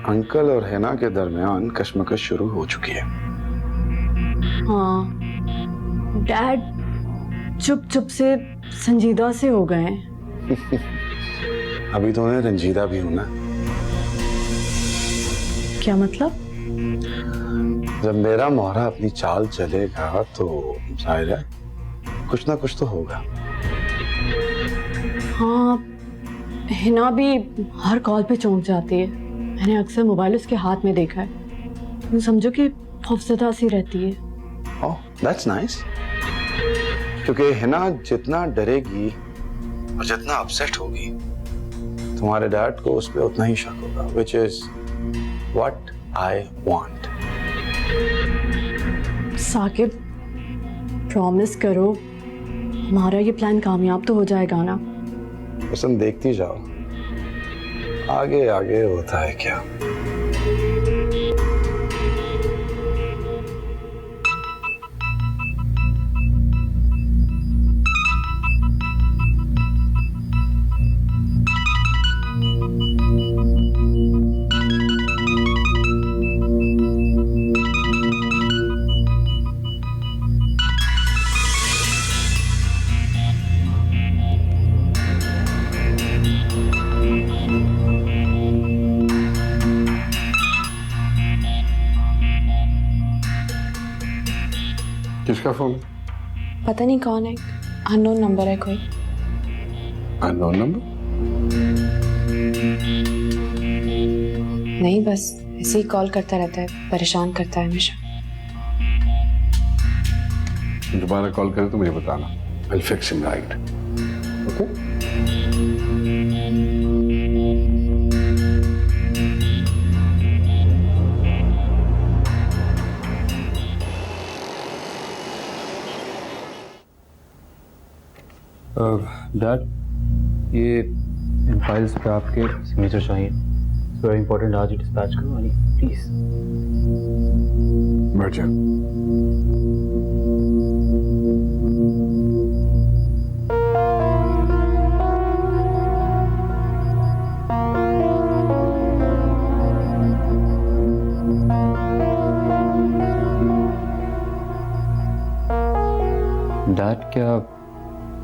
Uncle और हिना के दरमियान कश्मकश शुरू हो चुकी है। हाँ, डैड चुप चुप से संजीदा से हो गए हैं। अभी तो उन्हें रंजीदा भी हूं ना। क्या मतलब? जब मेरा मोहरा अपनी चाल चलेगा तो जाहिर है कुछ ना कुछ तो होगा। हाँ, हिना भी हर कॉल पे चौंक जाती है। मैंने अक्सर मोबाइल उसके हाथ में देखा है। तुम समझो कि खौफजदा सी रहती है। ओह, दैट्स नाइस। क्योंकि हिना जितना डरेगी और जितना अपसेट होगी, तुम्हारे डैड को उस पर उतना ही शक होगा, which is what I want. Saqib, promise करो हमारा ये प्लान कामयाब तो हो जाएगा ना? पसंद देखती जाओ, आगे आगे होता है क्या। किसका फोन? पता नहीं कौन है, अननोन नंबर है कोई। Unknown number? नहीं, बस ऐसे ही कॉल करता रहता है, परेशान करता है हमेशा। दोबारा कॉल करे तो मुझे बताना। I'll fix him right. Okay? Dad, ये इन फाइल्स पे आपके सिग्नेचर चाहिए। वेरी इंपॉर्टेंट, आज ही डिस्पैच करवानी प्लीज। बैठ जा। डैड, क्या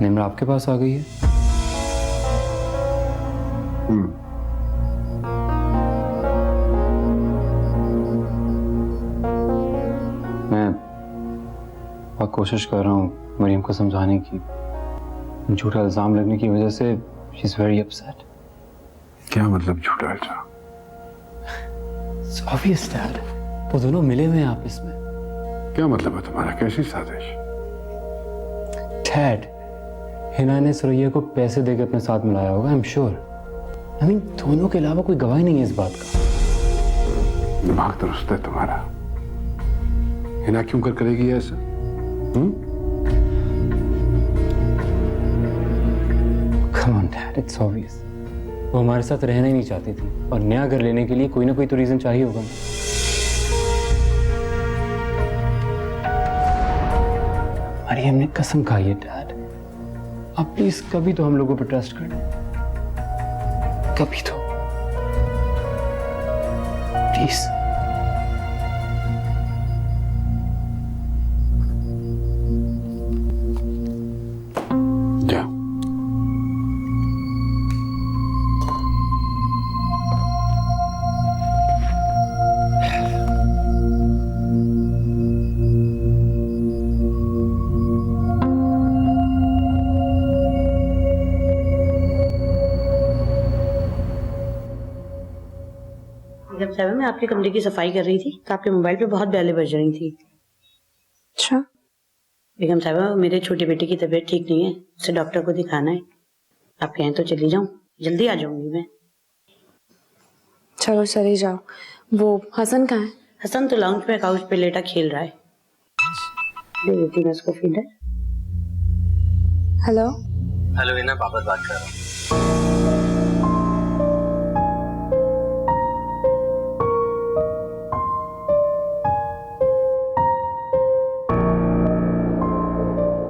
निम्र आपके पास आ गई है? मैं बहुत कोशिश कर रहा हूँ मरीम को समझाने की। झूठा इल्जाम लगने की वजह से शी इज वेरी अपसेट। क्या मतलब झूठा इल्जाम? इट्स ऑब्वियस डैड, वो दोनों मिले हुए हैं आपस में। क्या मतलब है तुम्हारा? कैसी साजिश? डैड, हिना ने सुरैया को पैसे देकर अपने साथ मिलाया होगा, I am sure. I mean, दोनों के अलावा कोई गवाही नहीं है इस बात का। दिमाग दुरुस्त है तुम्हारा। हिना क्यों करेगी ऐसा? Come on dad, it's obvious. वो हमारे साथ रहना ही नहीं चाहती थी और नया घर लेने के लिए कोई ना कोई तो रीजन चाहिए होगा। अरे हमने कसम खाई है डैड, आप प्लीज कभी तो हम लोगों पर ट्रस्ट करें, कभी तो प्लीज। जा। जब साहब मैं आपके कमरे की सफाई कर रही थी तो आपके मोबाइल पे बहुत बेलें बज रही थी। अच्छा, बेगम साहबा, मेरे छोटे बेटे की तबीयत ठीक नहीं है, उसे डॉक्टर को दिखाना है। आप कहें तो चली जाऊं, जल्दी आ जाऊंगी मैं। चलो चली जाओ। वो हसन कहाँ है? हसन तो लाउंज पे काउच पे लेटा खेल रहा है। दे देती मैं उसको feeder. Hello hello Hina, Babar बात कर रहा हूँ।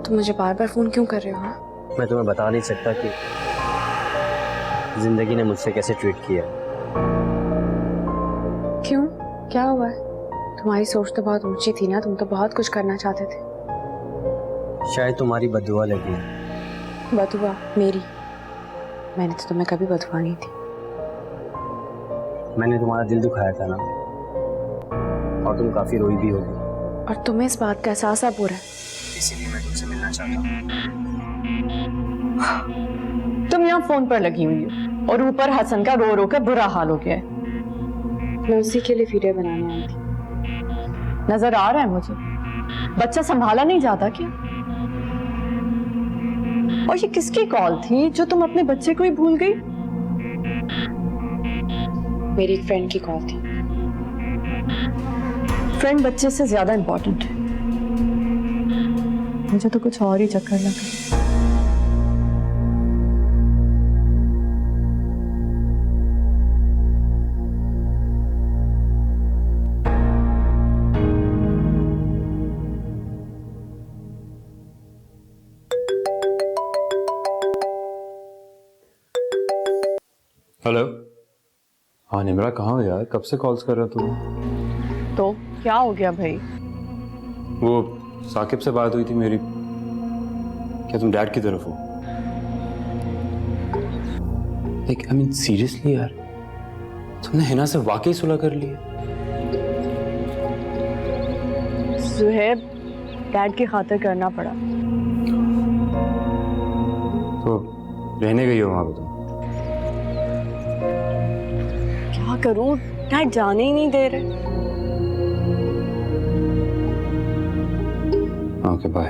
तुम मुझे बार बार फोन क्यों कर रहे हो? मैं तुम्हें बता नहीं सकता कि जिंदगी ने मुझसे कैसे ट्रीट किया। क्यों, क्या हुआ है? तुम्हारी सोच तो बहुत ऊंची थी ना, तुम तो बहुत कुछ करना चाहते थे। शायद तुम्हारी बददुआ लगी है। बदुआ मेरी? मैंने तो तुम्हें कभी बदुआ नहीं थी। मैंने तुम्हारा दिल दुखाया था ना, और तुम काफी रोई भी होगी। और तुम्हें इस बात का एहसास अब हो रहा है? इसीलिए मैं तुमसे मिलना चाहता हूँ। तुम यहाँ फोन पर लगी हुई हो और ऊपर हसन का रो रो कर बुरा हाल हो गया है। मैं उसी के लिए वीडियो बनाने आई थी। नजर आ रहा है मुझे, बच्चा संभाला नहीं जाता क्या? और ये किसकी कॉल थी जो तुम अपने बच्चे को ही भूल गई? मेरी एक फ्रेंड की कॉल थी। फ्रेंड बच्चे से ज्यादा इंपॉर्टेंट है। मुझे तो कुछ और ही चक्कर लगा। हेलो। हाँ निम्रा, कहाँ हो यार? कब से कॉल्स कर रहा तू? तो क्या हो गया भाई? वो साकिब से बात हुई थी मेरी। क्या तुम डैड की तरफ हो? लाइक आई मीन सीरियसली यार, तुमने हिना से वाकई सुलह कर ली है? सुहेब, डैड की खातिर करना पड़ा। तो रहने गई हो वहां पे तुम? क्या करूं, डैड जाने ही नहीं दे रहे। Okay bye.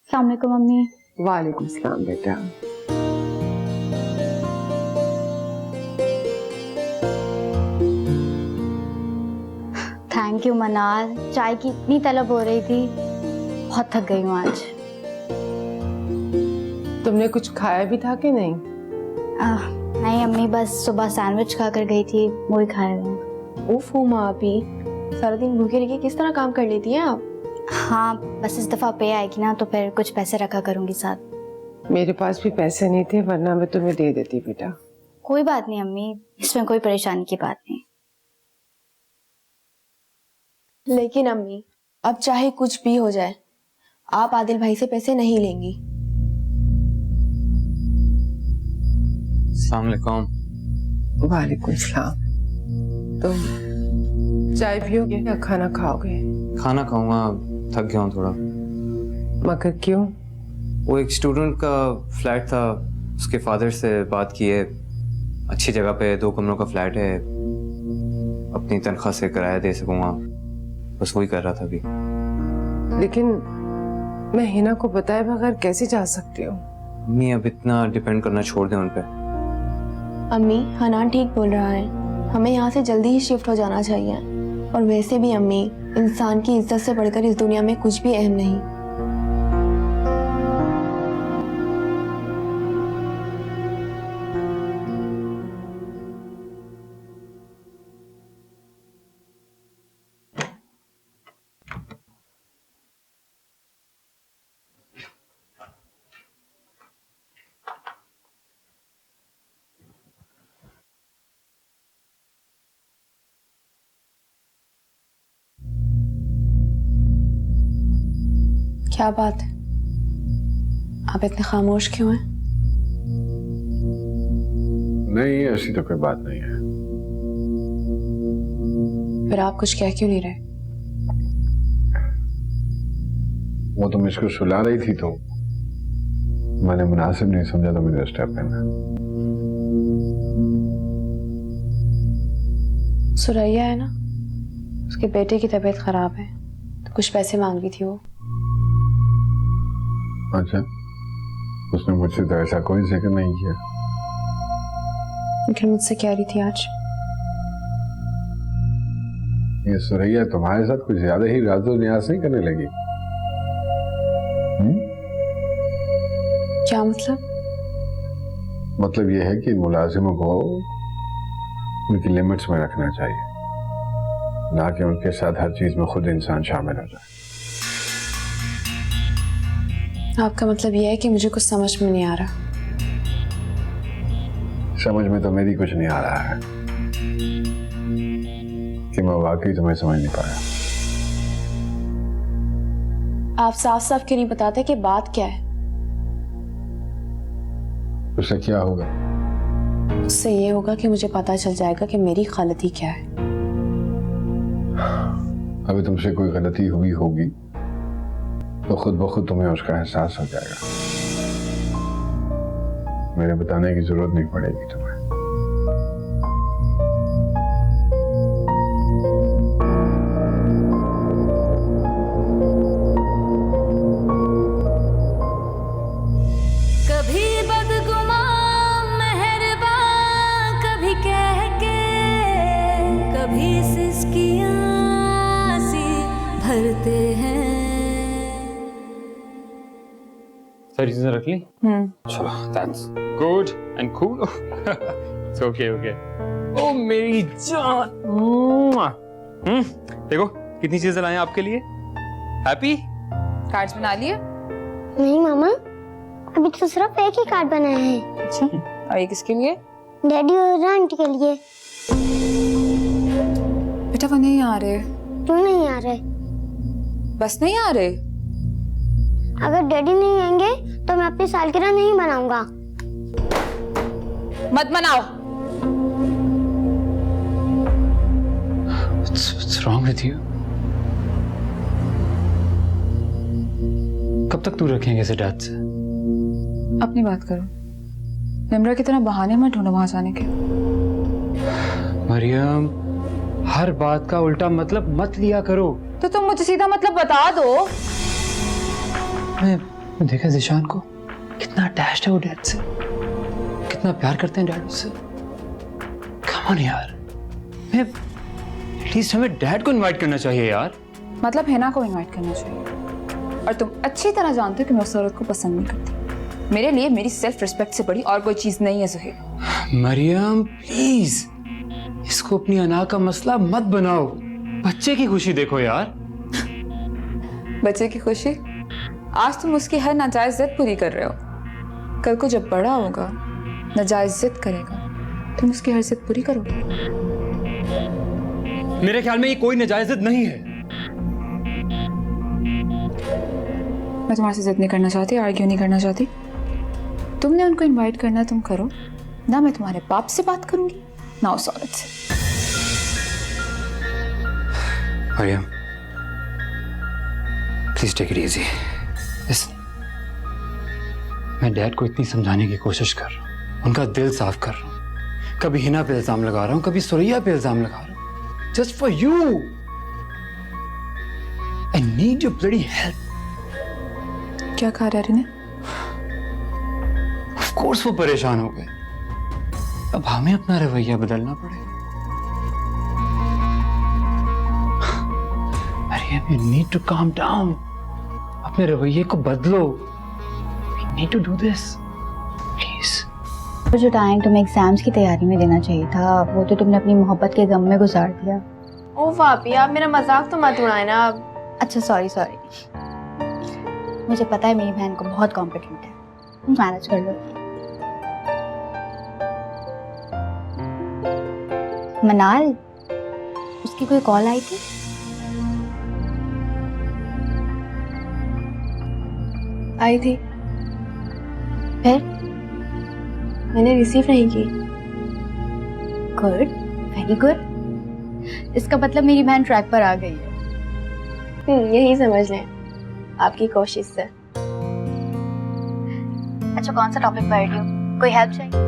अस्सलाम वालेकुम मम्मी। वालेकुम सलाम बेटा। थैंक यू मनाल, चाय की इतनी तलब हो रही थी, बहुत थक गई हूँ आज। तुमने कुछ खाया भी था कि नहीं? नहीं अम्मी, बस सुबह सैंडविच खाकर गई थी, वही खाया हूँ। ओफो माँ, अभी सारा दिन भूखे रह के किस तरह काम कर लेती हैं आप? हाँ, बस इस दफा पे आएगी ना तो फिर कुछ पैसे रखा करूंगी साथ। मेरे पास भी पैसे नहीं थे, वरना मैं तुम्हें दे देती बेटा। कोई बात नहीं अम्मी, इसमें कोई परेशानी की बात नहीं। लेकिन अम्मी, अब चाहे कुछ भी हो जाए, आप आदिल भाई से पैसे नहीं लेंगी। अस्सलाम वालेकुम। वालेकुम सलाम। तुम चाय पियोगे या खाना खाओगे? खाना खाऊंगा, थक गया हूँ थोड़ा। मगर क्यों? वो एक स्टूडेंट का फ्लैट था, उसके फादर से बात की है, अच्छी जगह पे 2 कमरों का फ्लैट है, अपनी तनख्वाह से किराया दे सकूंगा, बस वही कर रहा था अभी। लेकिन मैं हिना को बताए बगैर कैसे जा सकती हूँ? अम्मी अब इतना डिपेंड करना छोड़ दें उन पे। अम्मी, हनान ठीक बोल रहा है, हमें यहाँ से जल्दी ही शिफ्ट हो जाना चाहिए। और वैसे भी अम्मी, इंसान की इज्जत से बढ़कर इस दुनिया में कुछ भी अहम नहीं। क्या बात है, आप इतने खामोश क्यों हैं? नहीं, ऐसी तो कोई बात नहीं है। फिर आप कुछ कह क्यों नहीं रहे? वो तुम इसको सुला रही थी तो मैंने मुनासिब नहीं समझा तो मैंने स्टेप लेना। सुरैया है ना, उसके बेटे की तबीयत खराब है, तो कुछ पैसे मांग रही थी वो। अच्छा, उसने मुझसे तो ऐसा कोई जिक्र नहीं किया। लेकिन मुझसे कह रही थी आज। ये सुरैया तुम्हारे साथ कुछ ज्यादा ही राज़ो न्याज़ नहीं करने लगी? क्या मतलब? मतलब ये है कि मुलाजिमों को उनकी लिमिट्स में रखना चाहिए, ना कि उनके साथ हर चीज में खुद इंसान शामिल हो जाए। आपका मतलब यह है कि मुझे कुछ समझ में नहीं आ रहा? समझ में तो मेरी कुछ नहीं आ रहा है कि मैं वाकई तुम्हें समझ नहीं पाया। आप साफ साफ क्यों नहीं बताते कि बात क्या है? उससे क्या होगा? उससे ये होगा कि मुझे पता चल जाएगा कि मेरी गलती क्या है। अभी तुमसे कोई गलती हुई होगी तो खुद ब खुद तुम्हें उसका एहसास हो जाएगा। मेरे बताने की जरूरत नहीं पड़ेगी तुम्हें। कभी बदगुमान मेहरबान कभी कह के कभी सिसकियां सी भरते हैं। सारी चीजें रख ली? चलो, that's good and cool. It's okay okay. ओ मेरी जान। देखो कितनी चीजें लाए हैं आपके लिए। हैप्पी? कार्ड्स बना लिए? नहीं मामा, अभी तो सिर्फ एक ही कार्ड बनाया है। अच्छा, और ये किसके लिए? डैडी और आंटी के लिए। बेटा वो नहीं आ रहे। क्यों नहीं आ रहे? बस नहीं आ रहे। अगर डैडी नहीं आएंगे तो मैं अपनी सालगिरह नहीं मनाऊंगा। मत मनाओ। What's wrong with you? कब तक दूर रखेंगे इसे डैड से? अपनी बात करो। निम्रा की तरह बहाने मत ढूंढो वहां जाने के। मरियम, हर बात का उल्टा मतलब मत लिया करो। तो तुम मुझे सीधा मतलब बता दो। मैं देखा ज़िशान को, कितना अटैच्ड है वो डैड से, कितना प्यार करते हैं डैड उससे। कम ऑन यार, मैं एटलीस्ट हमें डैड को इनवाइट करना चाहिए यार। मतलब हिना को इनवाइट करना चाहिए। और तुम अच्छी तरह जानते हो कि मैं उस औरत को पसंद नहीं करती। मेरे लिए मेरी सेल्फ रिस्पेक्ट से बड़ी और कोई चीज नहीं है सुहेल। मरियम प्लीज, इसको अपनी अना का मसला मत बनाओ। बच्चे की खुशी देखो यार। बच्चे की खुशी? आज तुम उसकी हर नाजायज जिद पूरी कर रहे हो। कल को जब बड़ा होगा, नाजायज जिद करेगा, तुम उसकी हर जिद पूरी करोगे। मेरे ख्याल में ये कोई नाजायज जिद नहीं है। मैं तुम्हारे से जिद नहीं करना चाहती, आर्ग्यू नहीं करना चाहती। तुमने उनको इनवाइट करना तुम करो ना। मैं तुम्हारे बाप से बात करूंगी ना उस औरत से। Maryam please take it easy. मैं डैड को इतनी समझाने की कोशिश कर रहा हूँ, उनका दिल साफ कर रहा हूँ। कभी हिना पे इल्जाम लगा रहा हूँ, कभी सुरैया पे इल्जाम लगा रहा हूँ। Just for you I need your bloody help. क्या कहा डैडी ने? ऑफ कोर्स वो परेशान हो गए। अब हमें अपना रवैया बदलना पड़ेगा। Maryam you need to calm down. अपने रवैये को बदलो। We need to do this, please. तो जो टाइम तुम्हें एग्जाम्स की तैयारी में देना चाहिए था, वो तो तुमने अपनी मोहब्बत के गम में गुजार दिया। ओ भाभी, आप मेरा मजाक तो मत उड़ाए ना। अच्छा सॉरी सॉरी। मुझे पता है मेरी बहन को बहुत कॉम्पिटेंट है, तुम मैनेज कर लो। मनाल, उसकी कोई कॉल आई थी? आई थी, फिर? मैंने रिसीव नहीं की। Good, very good. इसका मतलब मेरी बहन ट्रैक पर आ गई है। यही समझ लें आपकी कोशिश से। अच्छा कौन सा टॉपिक पढ़ रही हो? कोई हेल्प चाहिए?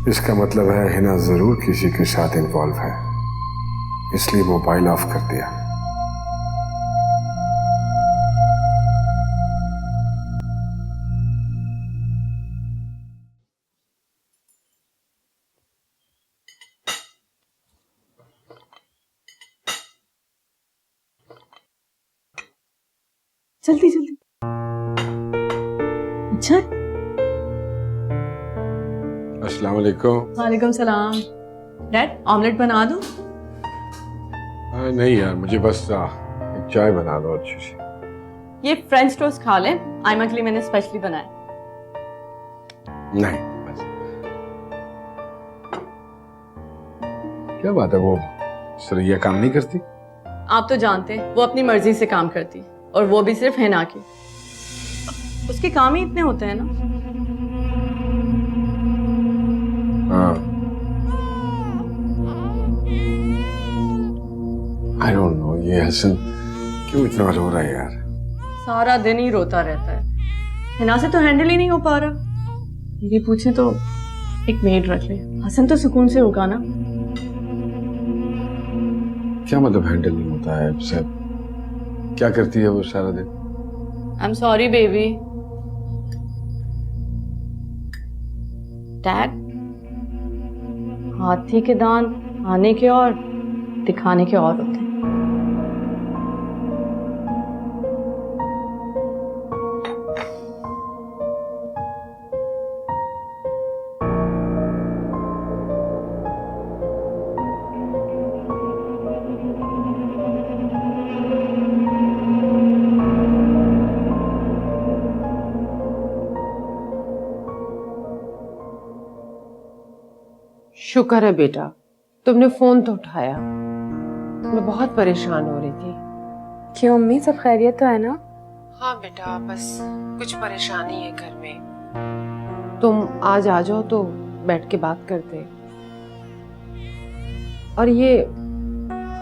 इसका मतलब है हिना जरूर किसी के साथ इन्वॉल्व है, इसलिए मोबाइल ऑफ कर दिया। जल्दी जल्दी। अच्छा, अस्सलाम वालेकुम। वालेकुम सलाम। डैड, ऑमलेट बना दूं? नहीं यार, मुझे बस एक चाय बना दो अच्छी सी। ये फ्रेंच टोस्ट खा लें, आयमा के लिए मैंने स्पेशली बनाया। नहीं बस। क्या बात है, वो सरैया काम नहीं करती? आप तो जानते हैं वो अपनी मर्जी से काम करती, और वो भी सिर्फ हिना के। उसके काम ही इतने होते हैं ना। हाँ। I don't know, ये हसन क्यों इतना रो रहा है यार? सारा दिन ही रोता रहता है। हिना से तो हैंडल ही नहीं हो पा रहा। ये पूछे तो एक मेड रख ले, हसन तो सुकून से होगा ना। क्या मतलब हैंडल नहीं होता है? सब क्या करती है वो सारा दिन? I am sorry baby. Dad, हाथी के दांत खाने के और दिखाने के और होते हैं। शुक्र है बेटा, तुमने फोन तो उठाया। मैं बहुत परेशान हो रही थी। क्यों अम्मी, सब खैरियत तो है ना? हाँ बेटा, बस कुछ परेशानी है घर में। तुम आज आ जाओ तो बैठ के बात करते। और ये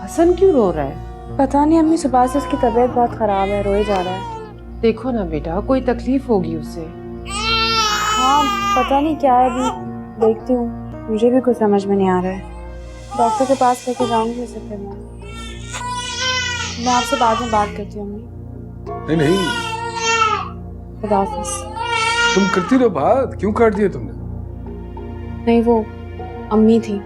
हसन क्यों रो रहा है? पता नहीं अम्मी, सुबह से उसकी तबीयत बहुत खराब है, रोए जा रहा है। देखो ना बेटा, कोई तकलीफ होगी उसे। हाँ पता नहीं क्या है, अभी देखती हूँ, मुझे भी कुछ समझ में नहीं आ रहा है। डॉक्टर के पास लेके जाऊंगी उसे फिर मैं आपसे बाद में बात करती हूँ अम्मी। नहीं, खुदा हाफिज। तुम करती रहो बात, क्यों काट दिया तुमने? नहीं, वो अम्मी थी।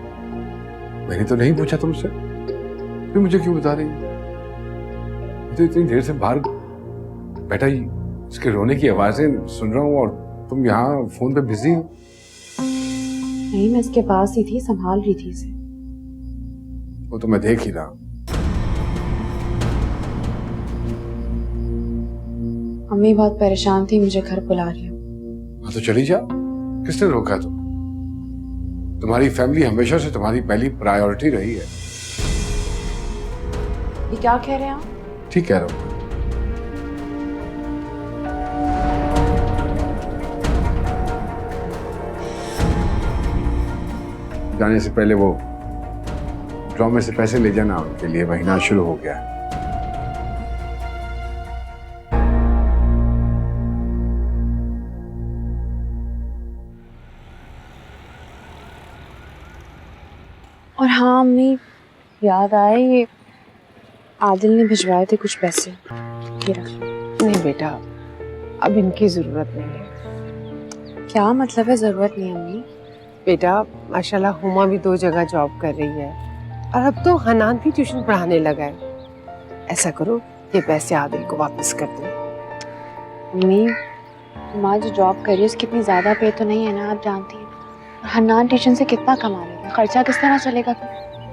मैंने तो नहीं पूछा तुमसे, फिर मुझे क्यों बता रही? मैं तो इतनी देर से बाहर बैठा ही इसके रोने की आवाजें सुन रहा हूँ और तुम यहाँ फोन पे बिजी हो। नहीं, मैं इसके पास ही थी, संभाल रही थी इसे। वो तो मैं देख ही रहा। अम्मी बहुत परेशान थी, मुझे घर बुला रही हूँ। हाँ तो चली जा, किसने रोका तुम? तुम्हारी फैमिली हमेशा से तुम्हारी पहली प्रायोरिटी रही है। ये क्या कह रहे हैं आप? ठीक कह रहा हूँ। जाने से पहले वो ड्रॉ में से पैसे ले जाना, उनके लिए महीना शुरू हो गया है। और हाँ अम्मी, याद आए, ये आदिल ने भिजवाए थे कुछ पैसे, ये रख लो। नहीं बेटा, अब इनकी जरूरत नहीं है। क्या मतलब है जरूरत नहीं अम्मी? बेटा माशाल्लाह हुमा भी 2 जगह जॉब कर रही है और अब तो हनान भी ट्यूशन पढ़ाने लगा है। ऐसा करो, ये पैसे आदिल को वापस कर दो। अम्मी, हुमा जो जॉब कर रही है उसकी इतनी ज्यादा पे तो नहीं है ना, आप जानती हैं। हनान ट्यूशन से कितना कमा लेगा, खर्चा किस तरह चलेगा?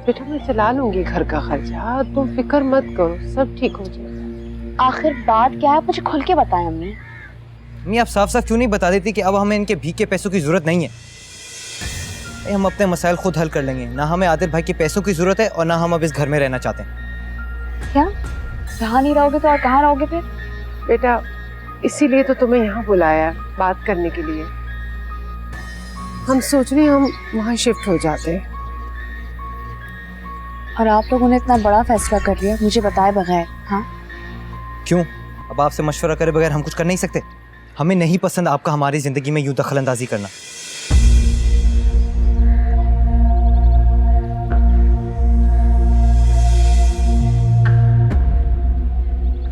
बेटा मैं चला लूंगी घर का खर्चा, तुम फिक्र मत करो, सब ठीक हो जाएगा। आखिर बात क्या है, मुझे खुल के बताएं अम्मी। अम्मी आप साफ साफ क्यों नहीं बता देती कि अब हमें इनके भीख के पैसों की जरूरत नहीं है? हम अपने मसाइल खुद हल कर लेंगे, ना हमें आदिल भाई के पैसों की जरूरत है और ना हम अब इस घर में रहना चाहते हैं। क्या? यहाँ नहीं रहोगे तो और कहाँ रहोगे फिर? बेटा इसीलिए तो तुम्हें यहाँ बुलाया, बात करने के लिए। हम सोच रहे हैं हम वहाँ शिफ्ट हो जाते हैं। और आप लोगों ने इतना बड़ा फैसला कर लिया मुझे बताए बगैर? हाँ क्यों? अब आपसे मशवरा करे बगैर हम कुछ कर नहीं सकते? हमें नहीं पसंद आपका हमारी जिंदगी में यूं दखल अंदाजी करना।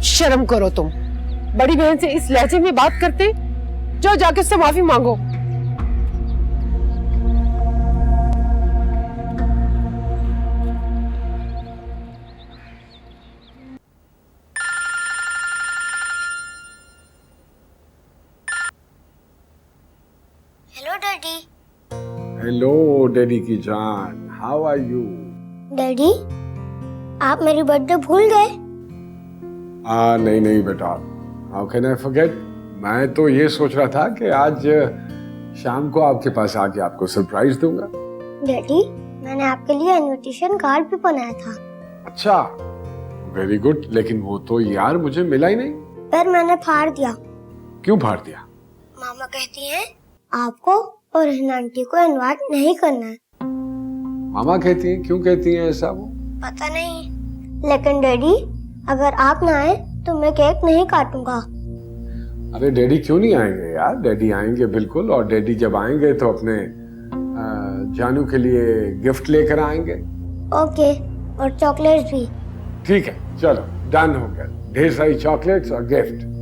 शर्म करो तुम, बड़ी बहन से इस लहजे में बात करते? जाओ जाके उससे माफी मांगो। डैडी। हेलो डैडी की जान, हाउ आर यू? डैडी, आप मेरी बर्थडे भूल गए? नहीं नहीं बेटा, हाउ कैन आई फॉरगेट। मैं तो ये सोच रहा था कि आज शाम को आपके पास आके आपको सरप्राइज दूंगा। डैडी, मैंने आपके लिए इनविटेशन कार्ड भी बनाया था। अच्छा, वेरी गुड, लेकिन वो तो यार मुझे मिला ही नहीं। पर मैंने फाड़ दिया। क्यों फाड़ दिया? मामा कहती हैं आपको और हिना आंटी को इनवाइट नहीं करना है। मामा कहती हैं? क्यों कहती हैं ऐसा वो? पता नहीं, लेकिन डैडी अगर आप ना आए तो मैं केक नहीं काटूंगा। अरे डैडी क्यों नहीं आएंगे यार, डैडी आएंगे बिल्कुल, और डैडी जब आएंगे तो अपने जानू के लिए गिफ्ट लेकर आएंगे। ओके, और चॉकलेट्स भी। ठीक है, चलो डन हो गया, ढेर सारी चॉकलेट्स और गिफ्ट।